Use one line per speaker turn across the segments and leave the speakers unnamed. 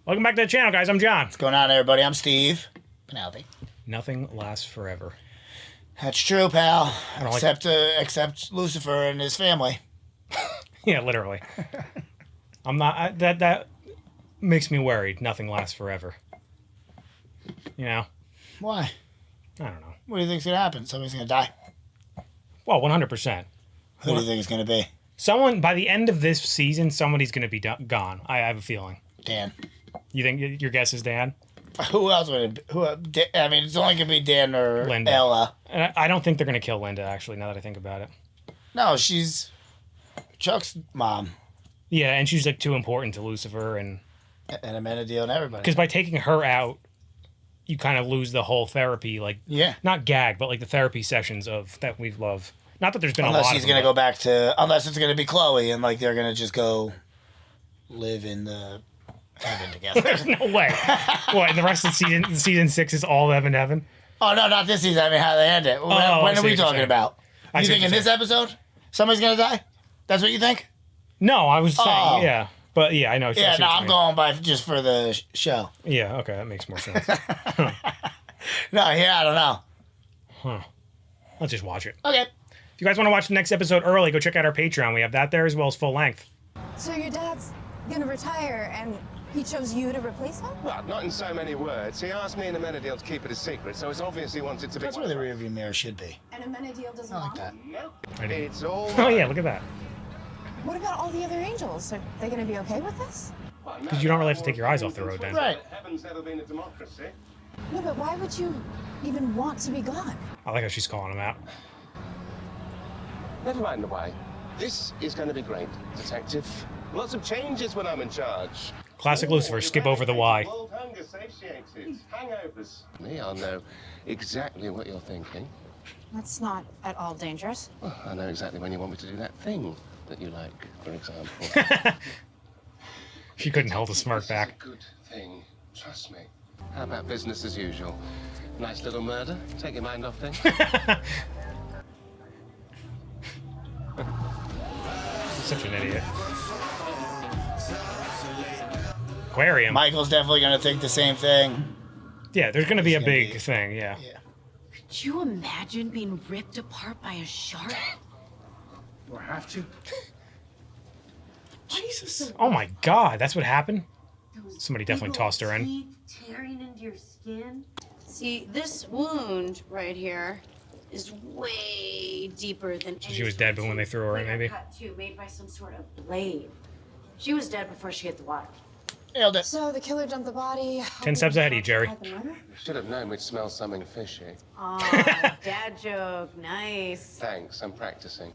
Welcome back to the channel, guys. I'm John.
What's going on, everybody? I'm Steve. Penelope.
Nothing lasts forever.
That's true, pal. Except Lucifer and his family.
Yeah, literally. I'm not. That makes me worried. Nothing lasts forever. You know?
Why?
I don't know.
What do you think's gonna happen? Somebody's gonna die.
Well, 100%.
Who do you think it's gonna be?
Someone by the end of this season, somebody's gonna be gone. I have a feeling.
Dan.
You think your guess is Dan?
Who else would it? I mean, it's only gonna be Dan or
Linda.
Ella.
And I don't think they're gonna kill Linda. Actually, now that I think about it.
No, she's Chuck's mom.
Yeah, and she's like too important to Lucifer and
Amenadiel and everybody.
Because by taking her out, you kind of lose the whole therapy, like not gag, but like the therapy sessions of that we love. Not that there's been a lot.
Unless he's gonna go back to, unless it's gonna be Chloe and like they're gonna just go live in the heaven together.
There's no way. What? And the rest of season 6 is all heaven?
Oh no, not this season. I mean, how they end it. When are we talking about? You think in this episode somebody's gonna die? That's what you think?
No, I was saying yeah. But yeah, I know.
Yeah, no, I'm going by just for the show.
Yeah, okay, that makes more sense.
No, yeah, I don't know.
Huh. Let's just watch it.
Okay.
If you guys want to watch the next episode early, go check out our Patreon. We have that there as well as full length.
So your dad's gonna retire and he chose you to replace him?
Well, not in so many words. He asked me and Amenadiel to keep it a secret, so it's obvious he wanted to be...
That's where the rearview mirror should be.
And Amenadiel doesn't
I like
want
that.
him?
It's all...
Oh yeah, look at that.
What about all the other angels? Are they gonna be okay with this?
Because you don't really have to take your eyes off the road then.
Right.
Heaven's never been a democracy.
No, but why would you even want to be gone?
I like how she's calling him out.
Never mind the why. This is going to be great, Detective. Lots of changes when I'm in charge.
Classic Lucifer, skip over the why.
World hunger satiated. Hangovers. Me, I'll know exactly what you're thinking.
That's not at all dangerous.
Well, I know exactly when you want me to do that thing that you like, for example.
She couldn't hold a smirk back.
It's a good thing. Trust me. How about business as usual? Nice little murder. Take your mind off things.
Such an idiot. Aquarium.
Michael's definitely gonna think the same thing.
Yeah, there's gonna be a big thing, yeah.
Could you imagine being ripped apart by a shark?
Do I have to?
Jesus. Oh my god, that's what happened? Somebody definitely tossed her in.
Teeth tearing into your skin. See, this wound right here is way deeper than
So she was dead, but when they threw her in, maybe?
Cut too, made by some sort of blade. She was dead before she hit the water.
Nailed it.
So the killer dumped the body.
10 steps ahead of you, Jerry.
Should have known we'd smell something fishy.
Aw, dad joke. Nice.
Thanks, I'm practicing.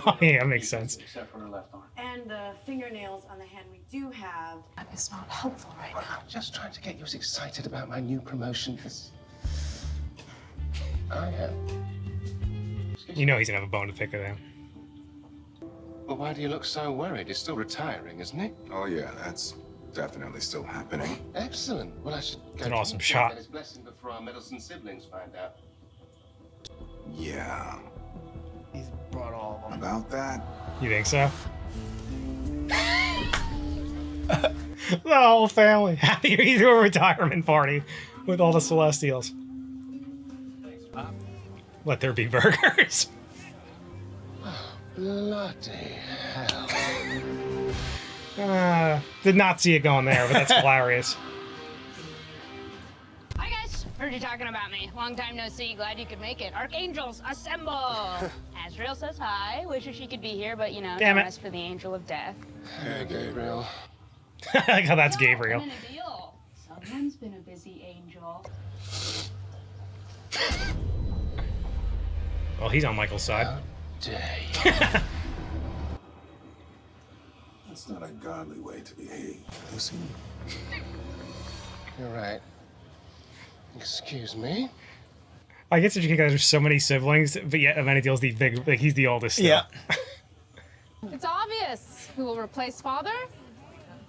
Oh, yeah, that makes sense.
Except for her left arm.
And the fingernails on the hand we do have.
That is not helpful right now.
I'm just trying to get you as excited about my new promotion as I am.
You know he's gonna have a bone to pick with him.
Well, why do you look so worried? He's still retiring, isn't he?
Oh, yeah, that's definitely still happening.
Excellent. Well, I should go
an
to
awesome
him
shot.
and get his blessing before our Middleton siblings find out.
Yeah.
He's brought all of them.
About that,
You think so? The whole family. Happy through a retirement party with all the Celestials. Let there be burgers.
Bloody hell.
Did not see it going there, but that's hilarious.
Hi guys, heard you talking about me. Long time no see, glad you could make it. Archangels, assemble! Azrael says hi, wishes she could be here, but you know,
Damn
no
it.
rest for the angel of death.
Hey, Gabriel.
I like how that's Gabriel.
I'm in a deal. Someone's been a busy angel.
Well, he's on Michael's side.
Day.
that's not a godly way to behave. Lucy.
You're right. Excuse me?
I guess you guys are so many siblings, but yet Amenadiel's the big, like he's the oldest. Still.
Yeah.
It's obvious who will replace father.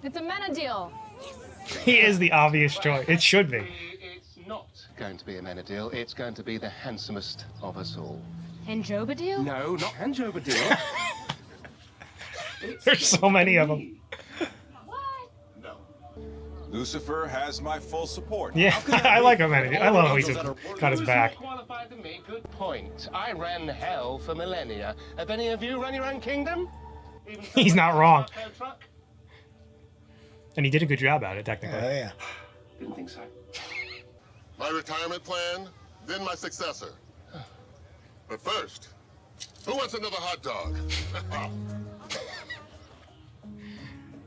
It's Amenadiel.
He is the obvious choice. It should be.
It's not going to be Amenadiel. It's going to be the handsomest of us all.
And Jobadiel?
No, not Hanjobadiel.
There's so many of them.
What?
No.
Lucifer has my full support.
Yeah, I like him. I love how he's got his back.
Qualified to me. Good point. I ran hell for millennia. Have any of you run your own kingdom? Even
He's not wrong.
a truck?
And he did a good job at it, technically.
Oh, yeah.
Didn't think so.
My retirement plan, then my successor. But first, who wants another hot dog?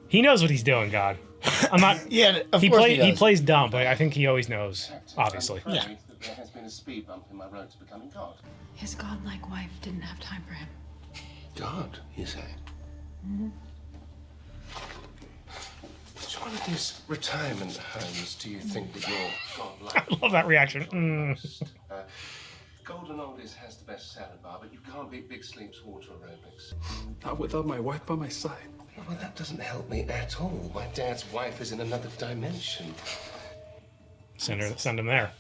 He knows what he's doing, God. I'm not.
Yeah, of
He
course he does.
plays dumb, but I think he always knows. Obviously.
I'm afraid that there has been a speed bump in my road to becoming God.
His godlike wife didn't have time for him.
God, you say? Mm-hmm. Which one of these retirement homes do you think that you're godlike?
I love that reaction.
Golden Oldies has the best salad bar, but you can't beat Big Sleep's water aerobics.
Not without my wife by my side.
Well, that doesn't help me at all. My dad's wife is in another dimension.
Send him there.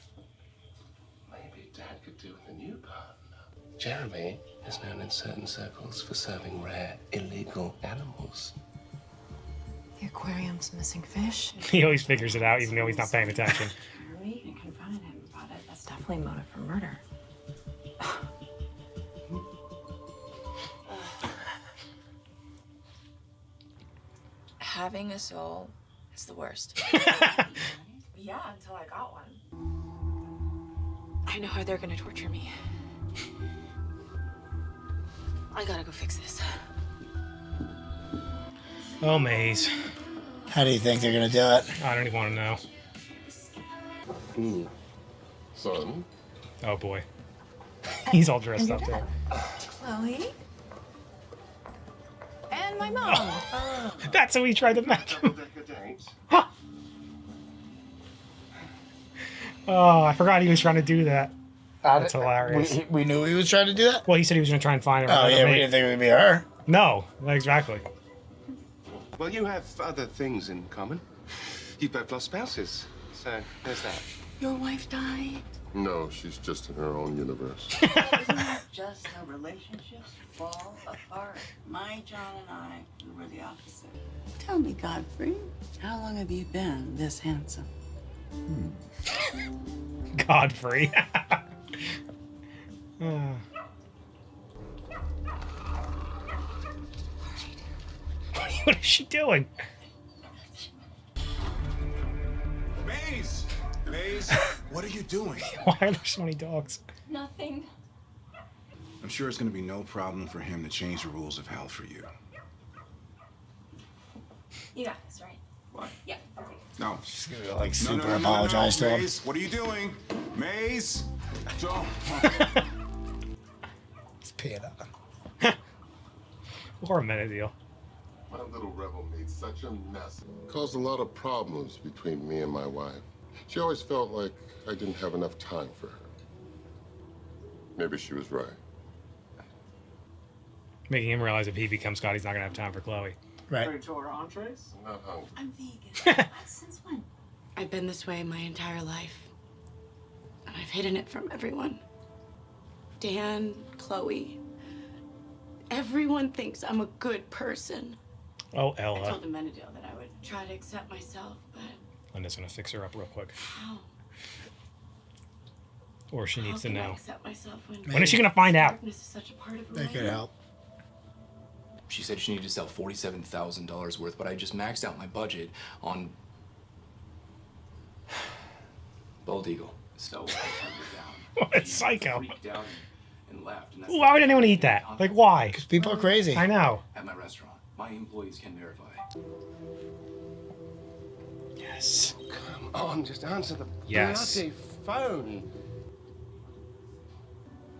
Maybe Dad could do with a new partner. Jeremy is known in certain circles for serving rare, illegal animals.
The aquarium's missing fish.
He always figures it out, even though he's not paying attention.
Jeremy, you confronted him about it. That's definitely motive for murder.
Having a soul is the worst.
Yeah, until I got one.
I know how they're gonna torture me. I gotta go fix this.
Oh, Maze.
How do you think they're gonna do it?
I don't even want to know.
Son,
Oh boy. He's all dressed up there.
Chloe? And my mom.
That's how he tried to match him.
Double-decker date.
Oh, I forgot he was trying to do that. That's hilarious.
We knew he was trying to do that?
Well, he said he was going to try and find her.
Oh, yeah, we didn't think it would be her.
No, exactly.
Well, you have other things in common. You both lost spouses, so there's that.
Your wife died.
no, she's just in her own universe.
Just how relationships fall apart. My John and I, we were the opposite. Tell me, Godfrey, how long have you been this handsome?
Godfrey. What is she doing?
Maze! Maze, what are you doing?
Why are there so many dogs?
Nothing.
I'm sure it's gonna be no problem for him to change the rules of hell for you.
You got this, right?
What?
Yeah, okay.
No.
She's gonna like
No,
super
no,
apologize to him.
Maze, what are you doing? Maze! Don't.
He's peeing up.
Or a minute deal.
My little rebel made such a mess. Caused a lot of problems between me and my wife. She always felt like I didn't have enough time for her. Maybe she was right.
Making him realize if he becomes Scott, he's not going to have time for Chloe.
Right.
I'm not hungry.
I'm vegan. Since when?
I've been this way my entire life. And I've hidden it from everyone. Dan, Chloe. Everyone thinks I'm a good person.
Oh,
I
Ella.
told Amenadale that I would try to accept myself, but
Linda's going to fix her up real quick.
how?
Or she needs to
How can I
know.
accept myself
When is she going to find out?
darkness is such a part of who
That
I
could
am?
help.
She said she needed to sell $47,000 worth, but I just maxed out my budget on Bald Eagle. So I turned her down.
What a
She
psycho.
freaked out and left. And that's
Why would anyone eat that? Like, why?
Because people are crazy.
I know.
At my restaurant. My employees can verify.
Yes.
Come on, just answer the
Yes.
bloody phone.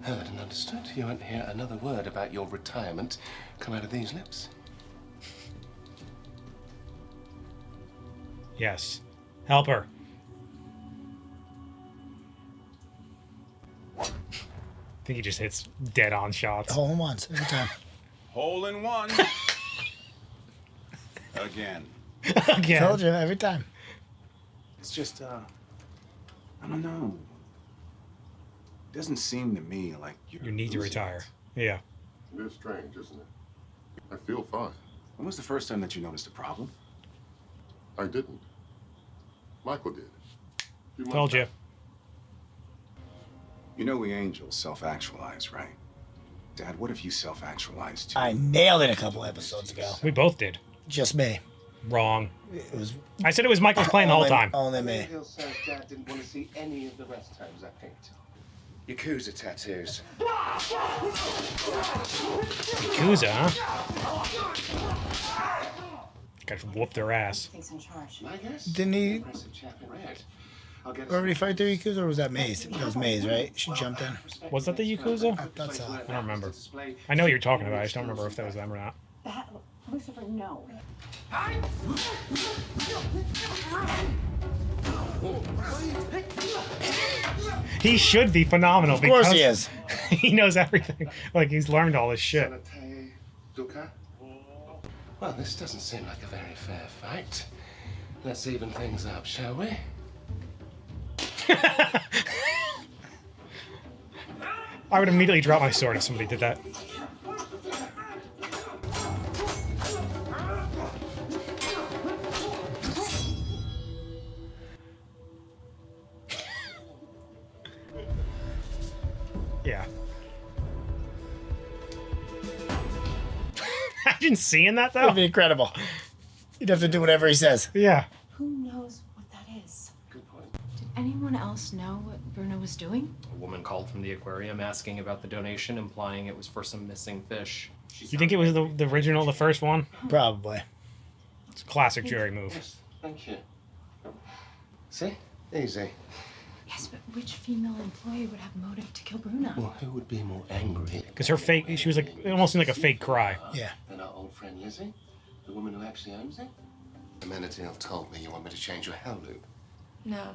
Heard and understood. You won't hear another word about your retirement come out of these lips.
Yes. Help her. I think he just hits dead on shots.
Hole in ones every time.
Hole in one. Again.
Again.
Told you every time.
It's just, I don't know. It doesn't seem to me like you're
You need to
losing
retire.
it.
Yeah.
It is strange, isn't it? I feel fine.
When was the first time that you noticed a problem?
I didn't. Michael did.
Told you.
You know we angels self-actualize, right? Dad, what if you self-actualized too?
I nailed it a couple episodes ago.
We both did.
Just me.
Wrong.
It was.
I said it was Michael's plan the whole time.
Only me.
Hill says Dad didn't want to see any of the rest homes I picked. Yakuza tattoos.
Yakuza, huh? Guys whooped their ass.
He's in charge.
I guess.
Didn't he
Impressive chap in red. I'll get
already fight the Yakuza, or was that Maze? That was Maze, right? She jumped in.
Was that the Yakuza?
I thought so.
I don't remember. I know what you're talking about. I just don't remember if that was them or not.
That, Lucifer, no.
He
should be phenomenal.
Of course he is.
He knows everything. Like, he's learned all this shit.
Well, this doesn't seem like a very fair fight. Let's even things up, shall we?
I would immediately drop my sword if somebody did that. Yeah. Imagine seeing that, though.
That'd be incredible. You'd have to do whatever he says.
Yeah.
Who knows what that is? Good point. Did anyone else know what Bruno was doing?
A woman called from the aquarium asking about the donation, implying it was for some missing fish.
You think it was the original, the first one?
Probably.
It's a classic Jerry move.
Yes, thank you. See? Easy.
Yes, but which female employee would have motive to kill Bruno?
Well, who would be more angry?
Because her fake, she was like, it almost seemed like a fake cry.
Yeah.
Than our old friend Lizzie, the woman who actually owns it. Amenity told me you want me to change your hell loop.
No.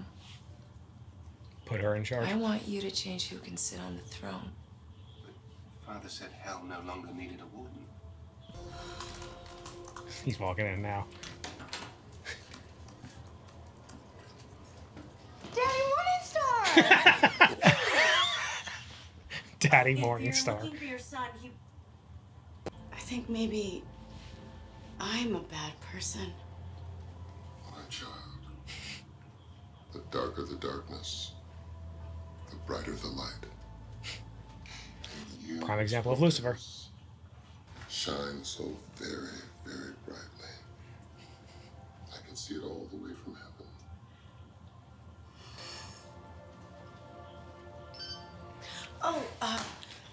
Put her in charge.
I want you to change who can sit on the throne.
Father said hell no longer needed a warden.
He's walking in now.
Daddy Morningstar!
Daddy Morningstar.
Looking for your son, I think maybe I'm a bad person.
My child, the darker the darkness, the brighter the light. And you
Prime example of Lucifer.
shine so very, very brightly. I can see it all the way from heaven.
Oh,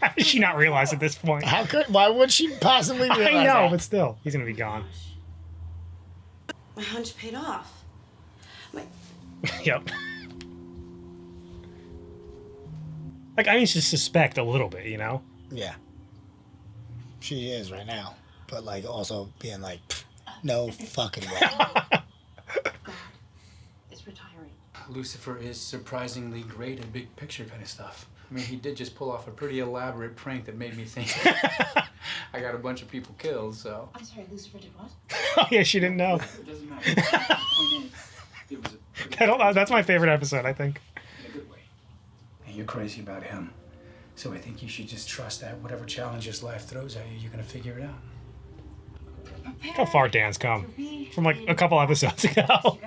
How did she not realize at this point?
How could? Why would she possibly realize
I know,
that?
but still, he's gonna be gone.
my hunch paid off.
Yep. Like, I need to suspect a little bit, you know?
Yeah. She is right now. But, like, also being like, no fucking way.
Is retiring.
Lucifer is surprisingly great at big picture kind of stuff. I mean, he did just pull off a pretty elaborate prank that made me think I got a bunch of people killed, so.
I'm sorry, Lucifer did what?
Oh, yeah, she didn't know.
It doesn't matter. The point is, it was
That's my favorite episode, I think.
in a good way. And you're crazy about him. So I think you should just trust that whatever challenges life throws at you, you're gonna figure it out.
Look how far Dan's come. From like a couple episodes ago.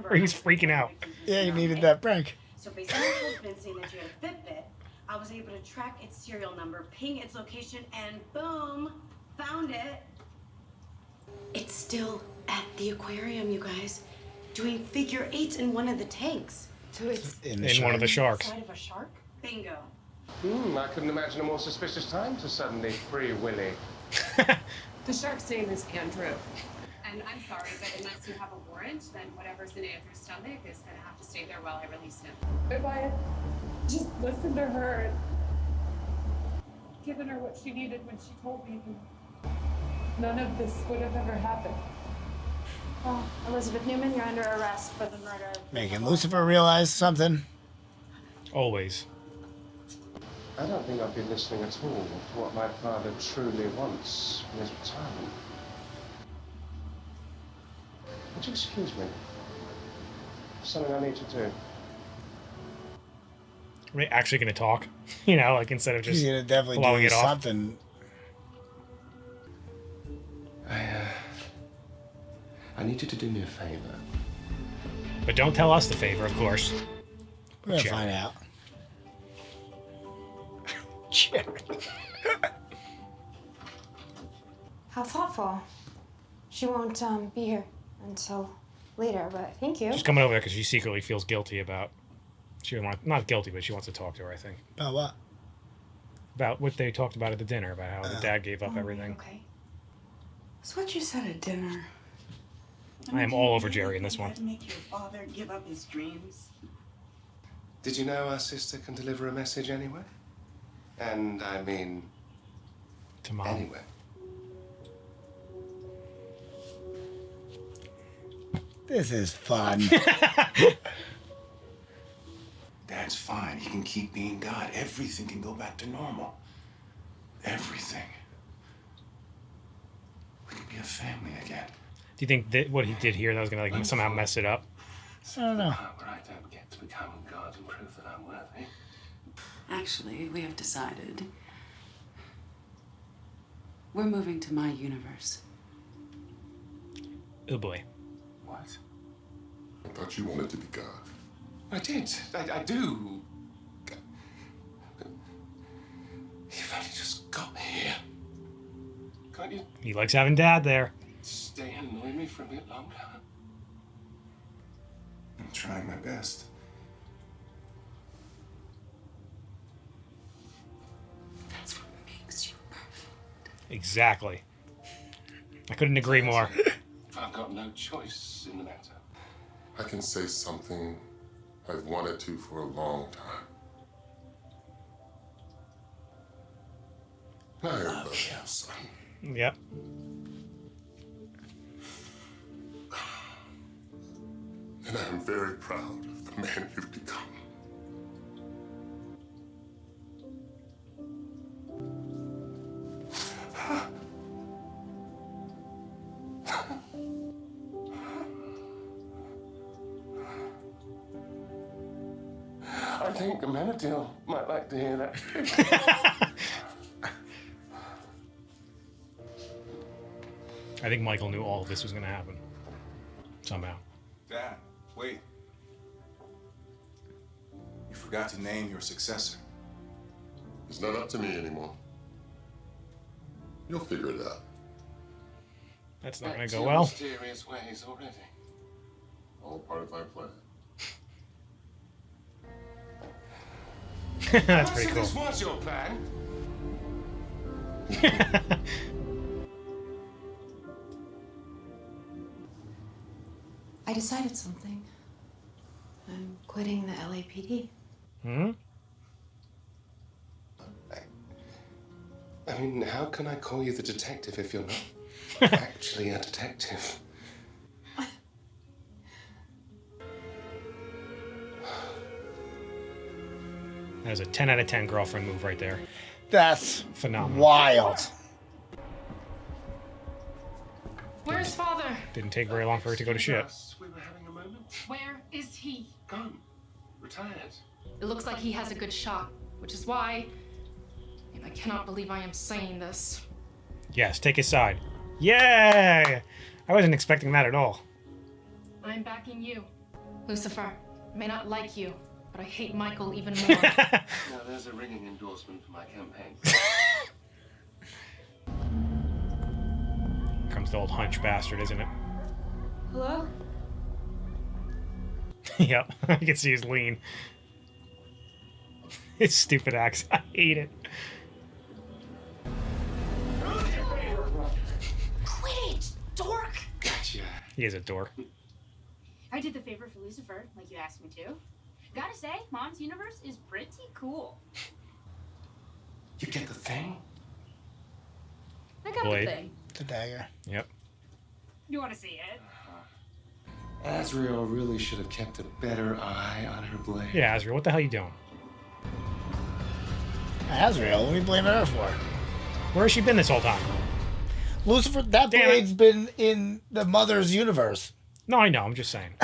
Where he's freaking out.
Yeah, he needed that prank.
So based on your convincing that you had a Fitbit, I was able to track its serial number, ping its location, and boom, found it. It's still at the aquarium, you guys, doing figure eights in one of the tanks.
So it's
In one of the sharks.
inside of a shark?
Bingo.
I couldn't imagine a more suspicious time to suddenly free Willy.
The shark's name is Andrew. And I'm sorry, but unless you have a warrant, then whatever's in Andrew's stomach is gonna have to stay there while I release him. If I had just listened to her and given her what she needed when she told me, none of this would have ever happened.
Well, Elizabeth Newman, you're under arrest for the murder of...
Making Lucifer realize something.
Always.
I don't think I'd be listening at all to what my father truly wants in his retirement. Would you excuse me? Something I need to do.
Are they actually gonna talk? You know, like instead of just
He's gonna definitely
blowing
do
it off.
something.
I need you to do me a favor.
But don't tell us the favor, of course.
We're gonna find out. Jerry.
How thoughtful. She won't be here until later, but thank you.
She's coming over there because she secretly feels guilty about. She want not guilty, but she wants to talk to her. I think.
About what?
About what they talked about at the dinner, about how the dad gave up everything.
Okay. That's what you said at dinner.
I am all over Jerry in this one.
To make your father give up his dreams.
Did you know our sister can deliver a message anywhere? And I mean,
to Mom.
Anywhere.
This is fun.
Dad's fine. He can keep being God. Everything can go back to normal. Everything. We can be a family again.
Do you think that what he did here that was gonna like somehow mess it up?
I don't know.
Where I don't get to become God and prove that I'm worthy.
Actually, we have decided we're moving to my universe.
Oh boy.
What?
I thought you wanted to be God.
I did. I do. You've only just got here. Can't you
He likes having Dad there.
stay and annoy me for a bit longer?
I'm trying my best.
That's what makes you perfect.
Exactly. I couldn't agree more.
I've got no choice in the matter.
I can say something I've wanted to for a long time. I love you, son.
Yep.
And I'm very proud of the man you've become.
I think Amenadiel might like to hear that.
I think Michael knew all of this was going to happen. Somehow.
Dad, wait. You forgot to name your successor.
It's not up to me anymore. You'll figure it out.
That's not going
Back
to
to
go
your
well.
mysterious ways already.
All part of my plan.
That's pretty cool.
This was your plan.
I decided something. I'm quitting the LAPD.
Hmm?
I mean, how can I call you the detective if you're not actually a detective?
That was a 10 out of 10 girlfriend move right there.
That's
phenomenal.
Wild.
Where's father?
Didn't take very long for her to go to shit.
We were having a moment.
Where is he?
Gone. Retired.
It looks like he has a good shot, which is why. And I cannot believe I am saying this.
Yes, take his side. Yay! I wasn't expecting that at all.
I'm backing you. Lucifer, I may not like you, but I hate Michael even more.
Now there's a ringing endorsement for my campaign.
Here comes the old hunch bastard, isn't it?
Hello?
Yep, I can see his lean. His stupid accent. I hate it.
Quit it, dork!
Gotcha.
He is a dork.
I did the favor for Lucifer, like you asked me to. Gotta say, Mom's universe is pretty cool.
You get the thing?
I got
Blade.
the thing.
The dagger.
Yep.
You want to see it?
Azrael really should have kept a better eye on her blade.
Yeah, Azrael, what the hell you doing?
Azrael, what are you blaming her for?
Where has she been this whole time?
Lucifer, that blade's been in the mother's universe.
No, I know, I'm just saying.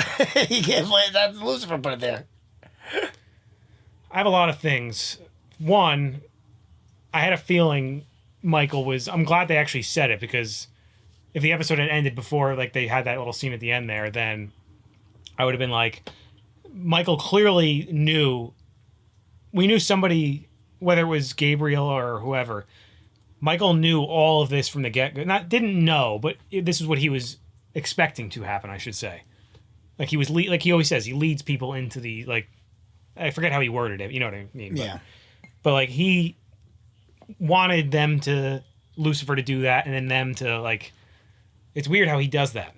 You can't blame that. Lucifer put it there.
I have a lot of things. One, I had a feeling Michael was... I'm glad they actually said it, because if the episode had ended before like they had that little scene at the end there, then I would have been like, Michael clearly knew. We knew somebody, whether it was Gabriel or whoever. Michael knew all of this from the get-go. Didn't know, but this is what he was expecting to happen, I should say. Like he was, like he always says, he leads people into the, like, I forget how he worded it. You know what I mean?
Yeah.
But like he wanted Lucifer to do that, and then them to like. It's weird how he does that.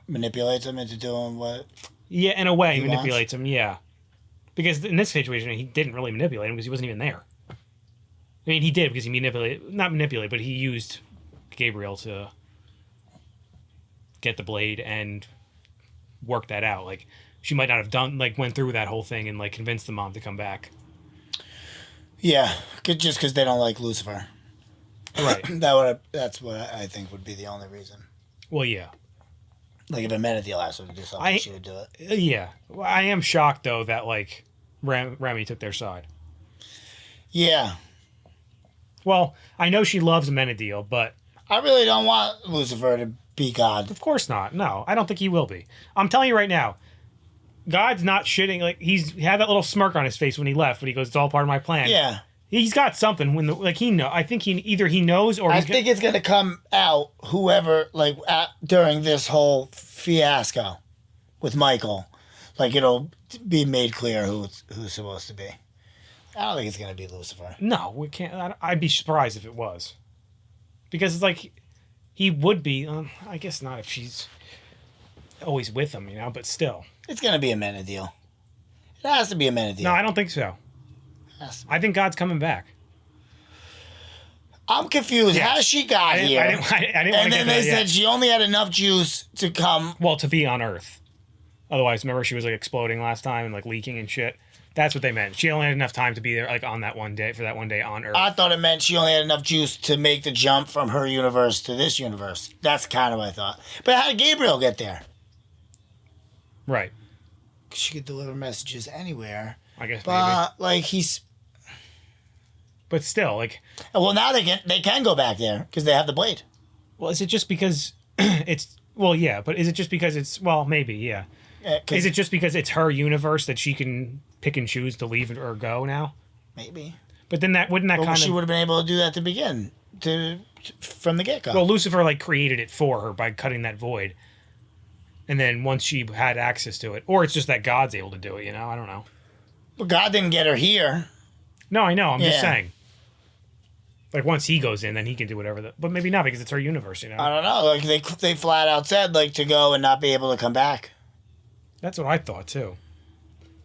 Manipulates them into doing what?
Yeah, in a way,
he
manipulates them. Yeah, because in this situation, he didn't really manipulate him because he wasn't even there. I mean, he did because he not manipulate, but he used Gabriel to get the blade and work that out. Like she might not have went through that whole thing and like convinced the mom to come back.
Yeah, just because they don't like Lucifer.
Right.
That's what I think would be the only reason.
Well, yeah.
Like if Amenadiel asked her to do something, she would do it.
Yeah. Well, I am shocked though that like Remy took their side.
Yeah.
Well, I know she loves Amenadiel, but
I really don't want Lucifer to be God.
Of course not. No, I don't think he will be. I'm telling you right now, God's not shitting. Like he had that little smirk on his face when he left, but he goes, "It's all part of my plan."
Yeah.
He's got something he know. I think either he knows or
I think it's gonna come out during this whole fiasco with Michael, like it'll be made clear who's supposed to be. I don't think it's gonna be Lucifer.
No, we can't. I'd be surprised if it was, because it's like he would be. I guess not if she's always with him, but still,
it's gonna be Amenadiel. It has to be Amenadiel.
No, I don't think so. I think God's coming back.
I'm confused.
Yes.
How she got here?
I didn't
and then they said she only had enough juice to come.
Well, to be on Earth. Otherwise, remember she was like exploding last time and like leaking and shit. That's what they meant. She only had enough time to be there like on that one day for that one day on Earth.
I thought it meant she only had enough juice to make the jump from her universe to this universe. That's kind of what I thought. But how did Gabriel get there?
Right.
She could deliver messages anywhere.
I guess.
But maybe.
But still, like.
Well, now they can go back there because they have the blade.
Well, is it just because it's? Well, yeah, but is it just because it's? Well, maybe, yeah. Is it just because it's her universe that she can pick and choose to leave or go now?
Maybe.
But then wouldn't that kind of?
She would have been able to do that to begin from the get go.
Well, Lucifer like created it for her by cutting that void, and then once she had access to it, or it's just that God's able to do it. I don't know.
But God didn't get her here.
No, I know. I'm just saying. Like once he goes in, then he can do whatever. But maybe not because it's her universe.
I don't know. Like they flat out said to go and not be able to come back.
That's what I thought too.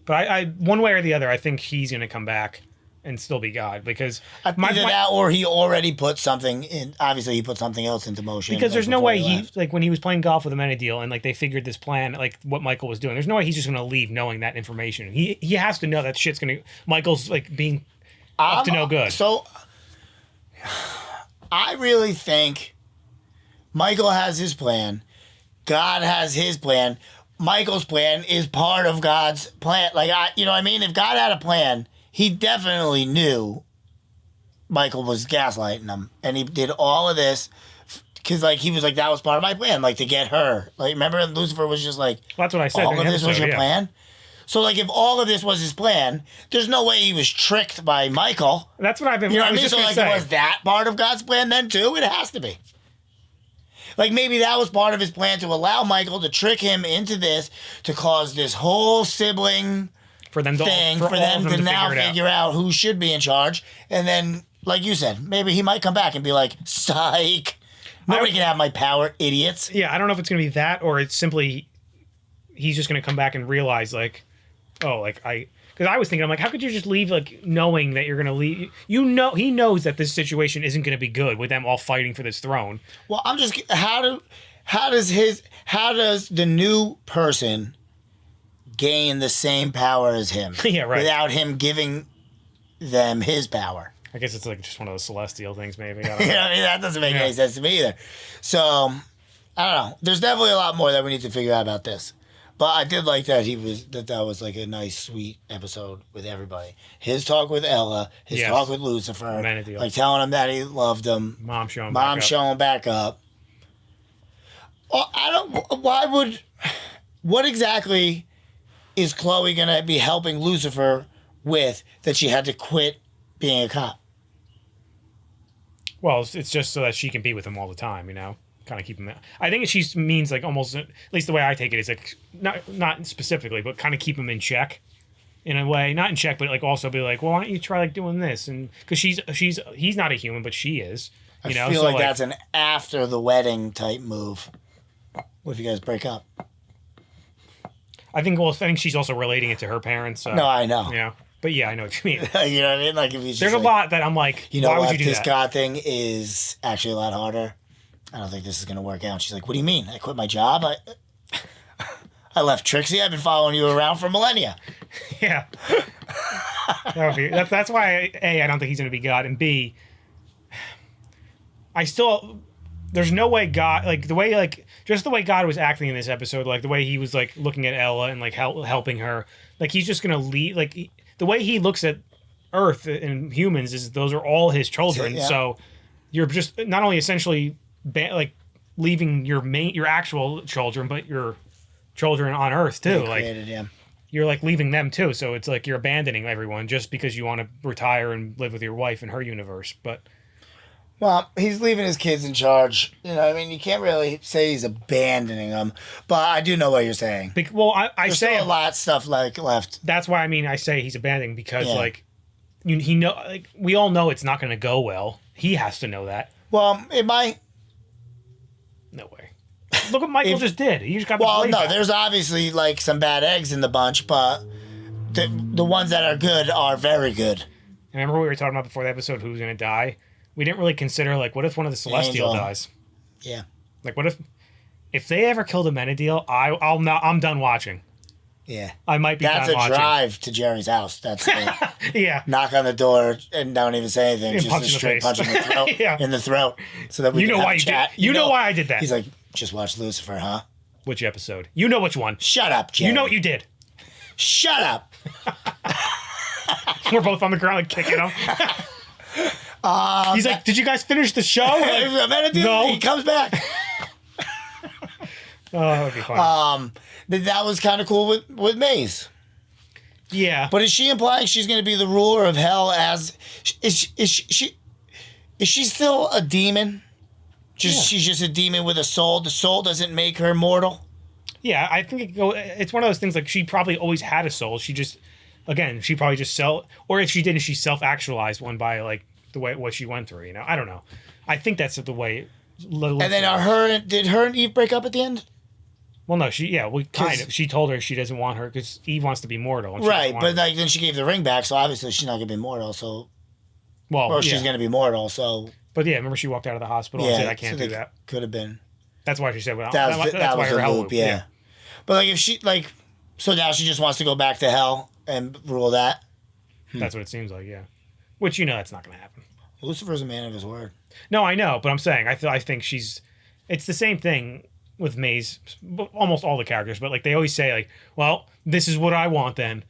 But I one way or the other, I think he's going to come back and still be God because
either that or he already put something in. Obviously, he put something else into motion.
Because there's no way he when he was playing golf with Amenadiel and they figured this plan, like what Michael was doing. There's no way he's just going to leave knowing that information. He has to know that shit's going to. Michael's being up to no good.
So I really think Michael has his plan. God has his plan. Michael's plan is part of God's plan. You know what I mean? If God had a plan, he definitely knew Michael was gaslighting him. And he did all of this because, he was like, that was part of my plan, to get her. Remember Lucifer was just like,
well, that's what I said.
All of this was your plan? So, if all of this was his plan, there's no way he was tricked by Michael.
That's what I've been...
You know what I mean? So, was that part of God's plan then, too? It has to be. Maybe that was part of his plan to allow Michael to trick him into this, to cause this whole sibling
for them to
now figure out who should be in charge. And then, like you said, maybe he might come back and be like, psych. Nobody can have my power, idiots.
Yeah, I don't know if it's going to be that or it's simply he's just going to come back and realize, because I was thinking, I'm like, how could you just leave, knowing that you're going to leave? He knows that this situation isn't going to be good with them all fighting for this throne.
Well, I'm just, how does the new person gain the same power as him?
Yeah, right.
Without him giving them his power.
I guess it's just one of those celestial things, maybe. I don't
know. That doesn't make any sense to me either. So, I don't know. There's definitely a lot more that we need to figure out about this. But I did like that that was a nice, sweet episode with everybody. His talk with Ella, his talk with Lucifer, telling him that he loved him.
Mom showing
back up. I don't. Why would? What exactly is Chloe gonna be helping Lucifer with that she had to quit being a cop?
Well, it's just so that she can be with him all the time, you know, kind of keep him. I think she means like almost, at least the way I take it is like not specifically, but kind of keep him in check, in a way, not in check, but like also be like, well, why don't you try like doing this? And because he's not a human, but she is. You know,
I feel
so
like that's an after the wedding type move. What if you guys break up?
I think she's also relating it to her parents.
No, I know.
Yeah. But yeah, I know what you mean.
You know what I mean? Like if he's
There's a lot that I'm like,
you know
why
what?
would you do
This
that?
God thing is actually a lot harder. I don't think this is gonna work out. And she's like, what do you mean? I quit my job? I left Trixie. I've been following you around for millennia.
Yeah. That's why I don't think he's gonna be God, and B, there's no way God, like the way, like just the way God was acting in this episode, like the way he was like looking at Ella and like helping her, like he's just gonna leave, like the way he looks at Earth and humans is those are all his children.
Yeah.
So you're just not only essentially like leaving your actual children, but your children on Earth too.
They
like
created him.
you're like leaving them too. So it's like you're abandoning everyone just because you want to retire and live with your wife in her universe. But
Well, he's leaving his kids in charge. You know, I mean, you can't really say he's abandoning them, but I do know what you're saying.
I
There's
say
still a lot of stuff like left.
That's why I say he's abandoning because
Yeah.
like he know like we all know it's not going to go well. He has to know that.
Well, it might.
No way. Look what Michael just did. He just got the
Well,
blade
no,
back.
there's obviously like some bad eggs in the bunch, but the ones that are good are very good.
Remember we were talking about before the episode who's going to die? We didn't really consider like what if one of the Celestial
Angel.
dies?
Yeah.
Like what if they ever killed a Menadil? I'm done watching.
Yeah.
I might be
That's
done
a
watching.
drive to Jerry's house. That's the
Yeah.
knock on the door and don't even say anything.
And
Just
punch
a
in the
straight
face.
punch in the throat.
Yeah.
In the throat. So that we
You
can
know
have
why
a
you did-
chat.
you know why I did that.
He's like, just watch Lucifer, huh?
Which episode? You know which one.
Shut up, Jerry.
You know what you did.
Shut up.
We're both on the ground like kicking him. He's like, did you guys finish the show? Like, no.
He comes back.
Oh, that would be fun.
That was kind of cool with Maze.
Yeah.
But is she implying she's going to be the ruler of hell as... Is she still a demon? She's just a demon with a soul. The soul doesn't make her mortal.
Yeah, I think it's one of those things like she probably always had a soul. She just, again, she probably just or if she didn't, she self-actualized one by like the way what she went through. You know, I don't know. I think that's the way.
And then did her and Eve break up at the end?
Well, no, she told her she doesn't want her because Eve wants to be mortal. And she
Right,
doesn't want
but
her.
like then she gave the ring back, so obviously she's not going to be mortal. So,
Well,
she's going to be mortal. So,
but yeah, remember she walked out of the hospital and said, "I can't do that."
Could have been.
That's why she said, "Well,
That was
that's why
the
her hell
loop, yeah. But like if she so now she just wants to go back to hell and rule that.
That's what it seems like, yeah. Which that's not going to happen.
Lucifer's a man of his word.
No, I know, but I'm saying I think it's the same thing with Maze, almost all the characters, but like they always say like, well, this is what I want then,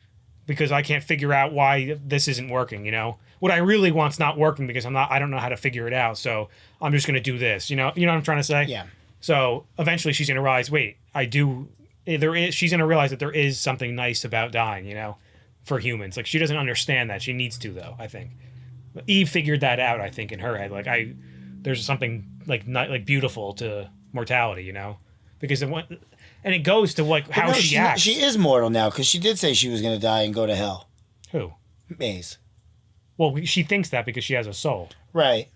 because I can't figure out why this isn't working. You know, what I really want's not working because I don't know how to figure it out. So I'm just going to do this. You know what I'm trying to say?
Yeah.
So eventually she's going to realize, wait, she's going to realize that there is something nice about dying, you know, for humans. Like she doesn't understand that. She needs to though, I think. Eve figured that out, I think, in her head. Like there's something like beautiful to mortality, you know, because it goes to like how she acts.
She is mortal now because she did say she was going to die and go to hell.
Who?
Maze.
Well, she thinks that because she has a soul.
Right.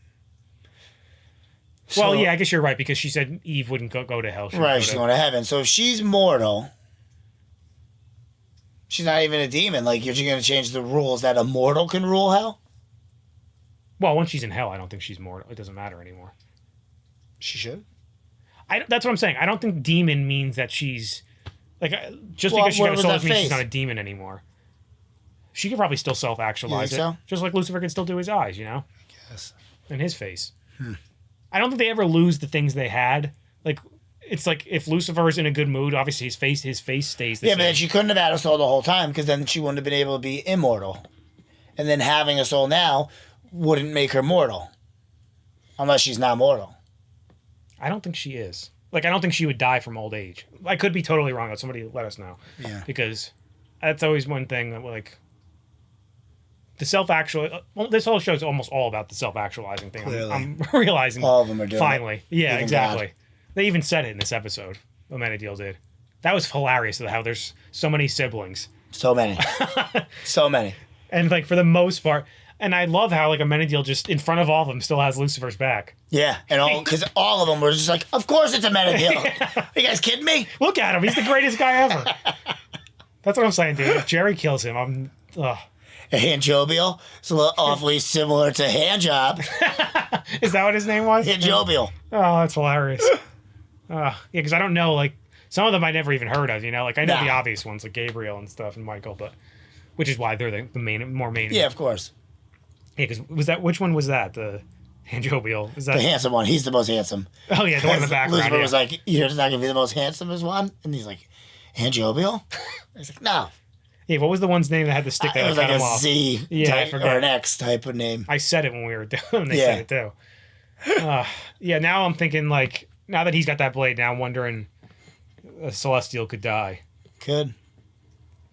Well,
So-
yeah, I guess you're right because she said Eve wouldn't go to hell.
Right, she's going to heaven. So if she's mortal, she's not even a demon. Like, you're just going to change the rules that a mortal can rule hell?
Well, once she's in hell, I don't think she's mortal. It doesn't matter anymore.
She should.
That's what I'm saying. I don't think demon means that she's like just
Well,
because she
what
got a
was
soul
that
doesn't mean she's
face?
not a demon anymore. She could probably still self-actualize
You
it,
think so?
just like Lucifer could still do his eyes, you know,
Yes.
and his face. I don't think they ever lose the things they had. Like it's like if Lucifer is in a good mood, obviously his face stays the
Yeah,
same.
but then she couldn't have had a soul the whole time because then she wouldn't have been able to be immortal. And then having a soul now wouldn't make her mortal. Unless she's not mortal.
I don't think she is. like, I don't think she would die from old age. I could be totally wrong. Somebody let us know.
Yeah.
Because that's always one thing that, like, the self-actual. Well, this whole show is almost all about the self-actualizing thing.
Clearly.
I'm realizing
all of them are doing
finally.
it.
Yeah,
Even
exactly.
God.
They even said it in this episode. Amenadiel did. That was hilarious. How there's so many siblings.
So many. So many.
And like for the most part, and I love how like Amenadiel just in front of all of them still has Lucifer's back.
Yeah, and because all of them were just like, of course it's Amenadiel. Are you guys kidding me?
Look at him. He's the greatest guy ever. That's what I'm saying, dude. If Jerry kills him, I'm. Ugh.
Hand jovial. It's a little awfully similar to hand job.
Is that what his name was?
Hand jovial.
Oh, that's hilarious. Yeah, because I don't know, like, some of them I never even heard of, you know? Like, I know the obvious ones, like Gabriel and stuff and Michael, but, which is why they're the main, more main.
Yeah, of course.
Yeah, because which one was that? The hand jovial? Is that
the handsome one? He's the most handsome.
Oh, yeah, the one in the background.
Lucifer was like, you're not going to be the most handsomest one? And he's like, hand jovial? He's like, no.
Yeah, what was the one's name that had the stick that
it was
cut
like
him
a
off?
Z type, or an X type of name.
I said it when we were doing when they said it too. Yeah, now I'm thinking like now that he's got that blade, now I'm wondering a Celestial could die.
Could.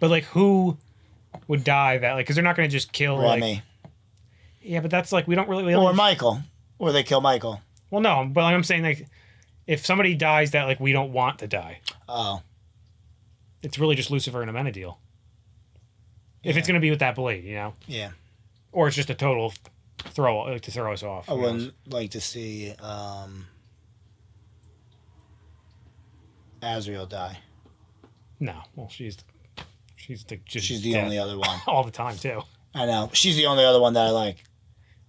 But like who would die that like because they're not going to just kill
Remy.
Like, yeah, but that's like we don't really
or Michael, or they kill Michael.
Well, no, but like, I'm saying like if somebody dies that like we don't want to die.
Oh.
It's really just Lucifer and Amenadiel. If it's going to be with that blade, you know?
Yeah.
Or it's just a total to throw us off.
I wouldn't like to see Azrael die.
No. Well, she's
the only other one.
All the time, too.
I know. She's the only other one that I like.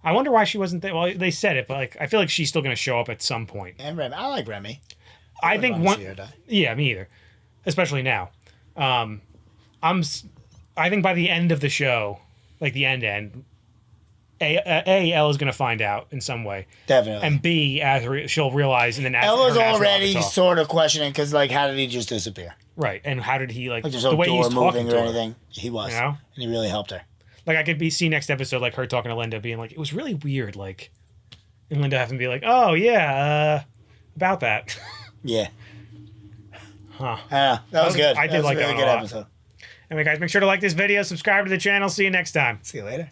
I wonder why she wasn't there. Well, they said it, but like I feel like she's still going to show up at some point.
And Remy. I like Remy.
I think one. Yeah, me either. Especially now. I think by the end of the show, like the end, Elle is going to find out in some way.
Definitely.
And B, she'll realize, and then
Ella's already sort of questioning because, like, how did he just disappear?
Right, and how did he like
there's
the
no
way
door
he's talking
moving
to
or
her,
anything? He was,
you know?
And he really helped her.
Like I could see next episode, like her talking to Linda, being like, "It was really weird," like, and Linda having to be like, "Oh yeah, about that."
Yeah.
Huh.
That was good.
I did
that was
like
a really
that
good
a lot.
episode.
Anyway, guys, make sure to like this video, subscribe to the channel. See you next time.
See you later.